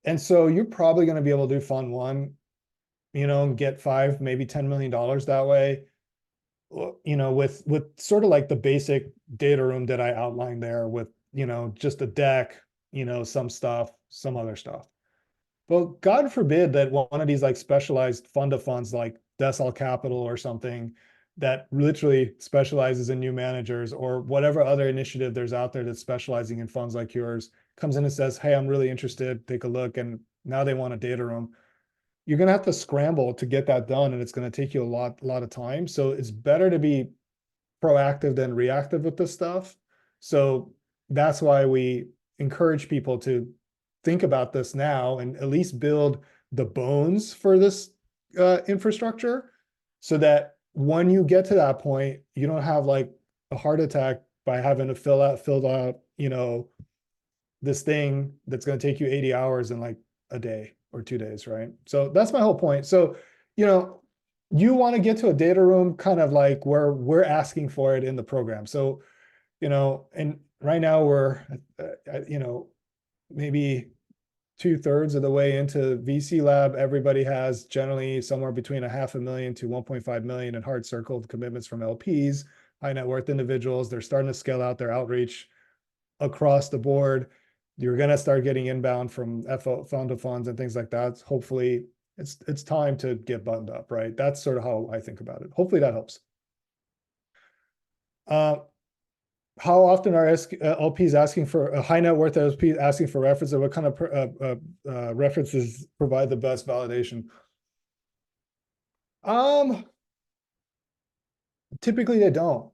And so you're probably going to be able to do fund one, get $5, maybe $10 million that way, with sort of like the basic data room that I outlined there with, just a deck, some stuff, some other stuff. Well, God forbid that one of these like specialized fund of funds like Decile Capital or something that literally specializes in new managers, or whatever other initiative there's out there that's specializing in funds like yours, comes in and says, hey, I'm really interested, take a look, and now they want a data room. You're going to have to scramble to get that done, and it's going to take you a lot of time. So it's better to be proactive than reactive with this stuff. So that's why we encourage people to think about this now and at least build the bones for this infrastructure, so that when you get to that point, you don't have like a heart attack by having to fill out, this thing that's going to take you 80 hours in like a day or 2 days, right? So that's my whole point. So, you want to get to a data room kind of like where we're asking for it in the program. So, and right now we're, maybe 2/3 of the way into VC Lab. Everybody has generally somewhere between $500,000 to 1.5 million in hard circled commitments from LPs, high net worth individuals. They're starting to scale out their outreach across the board. You're going to start getting inbound from fund of funds and things like that. Hopefully it's time to get buttoned up, right? That's sort of how I think about it. Hopefully that helps. How often are LPs asking for a high net worth LP asking for references? What kind of references provide the best validation? Typically they don't.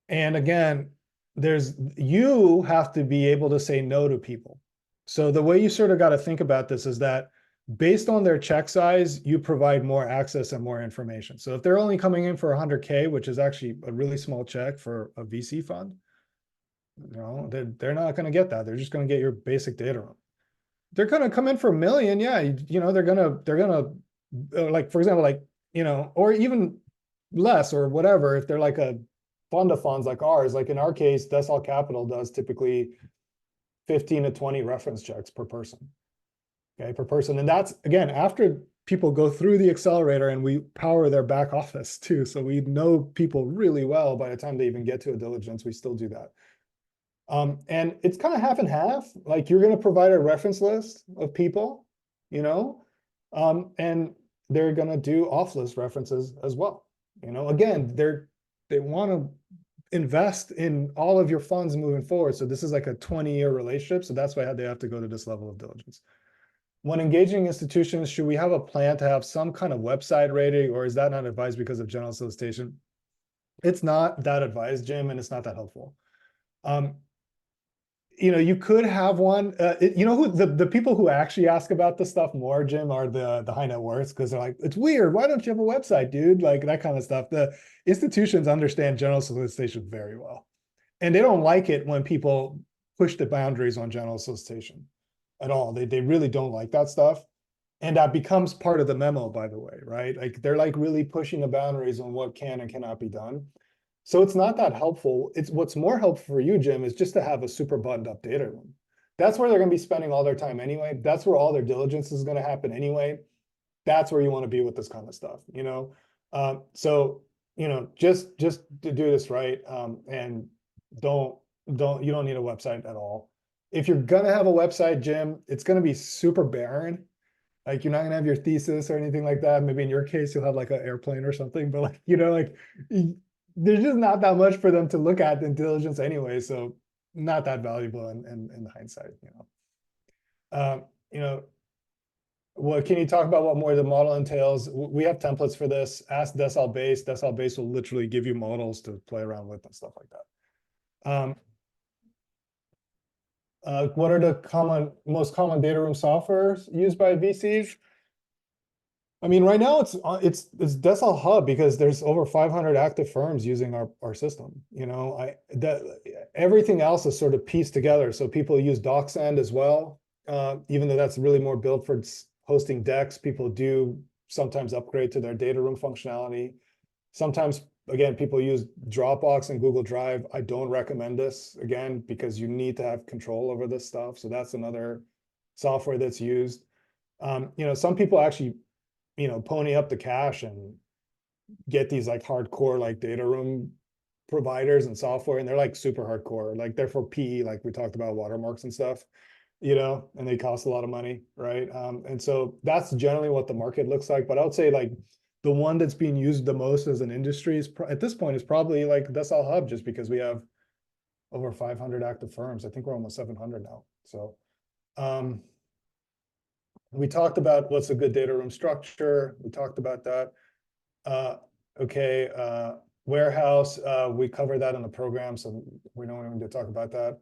And again, you have to be able to say no to people. So the way you sort of got to think about this is that based on their check size, you provide more access and more information. So if they're only coming in for 100K, which is actually a really small check for a VC fund, they're not going to get that. They're just going to get your basic data room. They're going to come in for 1 million. Yeah, they're going to like, for example, like, or even less or whatever, if they're like a fund of funds like ours. Like in our case, Decile Capital does typically 15 to 20 reference checks per person. Okay, per person. And that's, again, after people go through the accelerator and we power their back office too. So we know people really well by the time they even get to a diligence. We still do that. And it's kind of half and half. Like you're going to provide a reference list of people, and they're going to do off list references as well. Again, they want to invest in all of your funds moving forward. So this is like a 20-year relationship. So that's why they have to go to this level of diligence. When engaging institutions, should we have a plan to have some kind of website rating, or is that not advised because of general solicitation? It's not that advised, Jim, and it's not that helpful. You could have one. Who the people who actually ask about this stuff more, Jim, are the high net worths, because they're like, it's weird. Why don't you have a website, dude? Like that kind of stuff. The institutions understand general solicitation very well, and they don't like it when people push the boundaries on general solicitation at all. They really don't like that stuff, and that becomes part of the memo, by the way, right? Like they're like really pushing the boundaries on what can and cannot be done. So it's not that helpful. It's what's more helpful for you, Jim, is just to have a super buttoned up data room. That's where they're going to be spending all their time anyway. That's where all their diligence is going to happen anyway. That's where you want to be with this kind of stuff, So, just to do this right, and you don't need a website at all. If you're gonna have a website, Jim, it's gonna be super barren. Like you're not gonna have your thesis or anything like that. Maybe in your case, you'll have like an airplane or something, but like, there's just not that much for them to look at in diligence anyway. So not that valuable in hindsight, Um, you know, what can you talk about what more the model entails? We have templates for this. Ask Decile Base. Decile Base will literally give you models to play around with and stuff like that. What are the most common data room softwares used by VCs? I mean, right now it's Decile Hub, because there's over 500 active firms using our system. Everything else is sort of pieced together. So people use DocSend as well, even though that's really more built for hosting decks. People do sometimes upgrade to their data room functionality. Sometimes, again, people use Dropbox and Google Drive. I don't recommend this, again, because you need to have control over this stuff. So that's another software that's used. Some people actually pony up the cash and get these like hardcore like data room providers and software, and they're like super hardcore. Like they're for PE, like we talked about watermarks and stuff. and they cost a lot of money, right? And so that's generally what the market looks like. But I would say like the one that's being used the most as an industry is at this point is probably like Desktop Hub, just because we have over 500 active firms. I think we're almost 700 now. So um, we talked about what's a good data room structure. We talked about that. Okay, warehouse, we covered that in the program, so we don't even need to talk about that.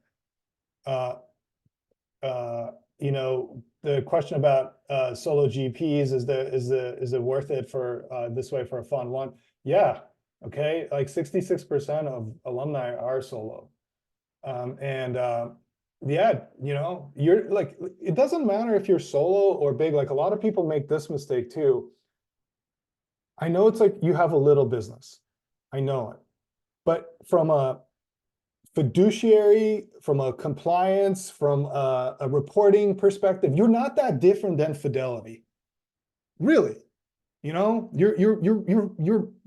The question about solo GPs, is it worth it for this way for a fund one? Yeah, okay, like 66% of alumni are solo. Yeah, you're like, it doesn't matter if you're solo or big, like a lot of people make this mistake too. I know it's like you have a little business. I know it. But from a fiduciary, from a compliance, from a reporting perspective, you're not that different than Fidelity. Really. You're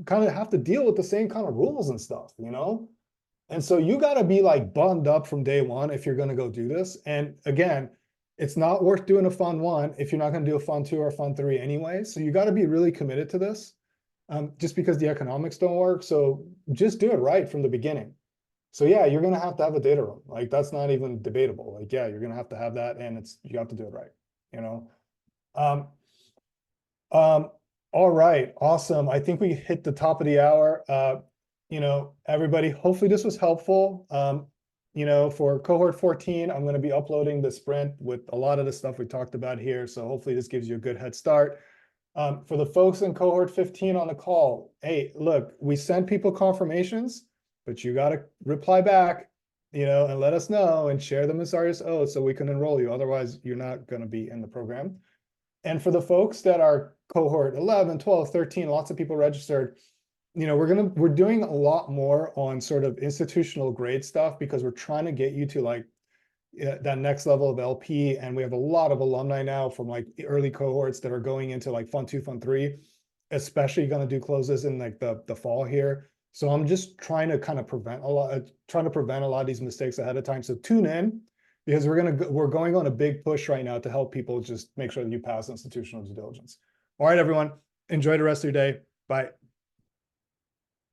kind of have to deal with the same kind of rules and stuff, And so you got to be like buttoned up from day one if you're going to go do this. And again, it's not worth doing a fund one if you're not going to do a fund two or a fund three anyway. So you got to be really committed to this, just because the economics don't work. So just do it right from the beginning. So yeah, you're going to have a data room. Like that's not even debatable. Like, yeah, you're going to have that, and you have to do it right, you know? Um, all right, awesome. I think we hit the top of the hour. Everybody, hopefully this was helpful. For cohort 14, I'm going to be uploading the sprint with a lot of the stuff we talked about here. So hopefully this gives you a good head start. For the folks in cohort 15 on the call, hey, look, we sent people confirmations, but you got to reply back, and let us know and share them as RSO so we can enroll you. Otherwise, you're not going to be in the program. And for the folks that are cohort 11, 12, 13, lots of people registered, we're doing a lot more on sort of institutional grade stuff because we're trying to get you to like that next level of LP. And we have a lot of alumni now from like the early cohorts that are going into like fund two, fund three, especially going to do closes in like the fall here. So I'm just trying to kind of prevent a lot of these mistakes ahead of time. So tune in, because we're going on a big push right now to help people just make sure that you pass institutional due diligence. All right, everyone, enjoy the rest of your day. Bye.